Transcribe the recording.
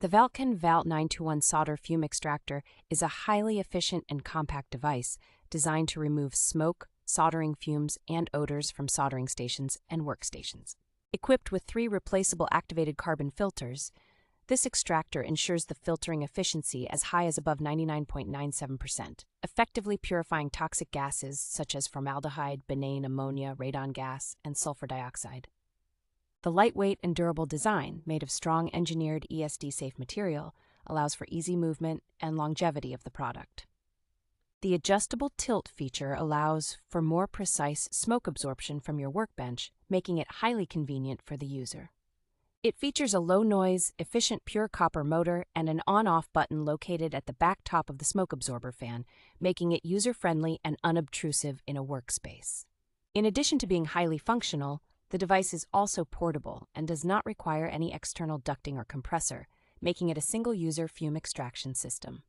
The Valtcan VALT921 solder fume extractor is a highly efficient and compact device designed to remove smoke, soldering fumes, and odors from soldering stations and workstations. Equipped with 3 replaceable activated carbon filters, this extractor ensures the filtering efficiency as high as above 99.97%, effectively purifying toxic gases such as formaldehyde, benaene, ammonia, radon gas, and sulfur dioxide. The lightweight and durable design, made of strong engineered ESD-safe material, allows for easy movement and longevity of the product. The adjustable tilt feature allows for more precise smoke absorption from your workbench, making it highly convenient for the user. It features a low-noise, efficient pure copper motor and an on-off button located at the back top of the smoke absorber fan, making it user-friendly and unobtrusive in a workspace. In addition to being highly functional, the device is also portable and does not require any external ducting or compressor, making it a single-user fume extraction system.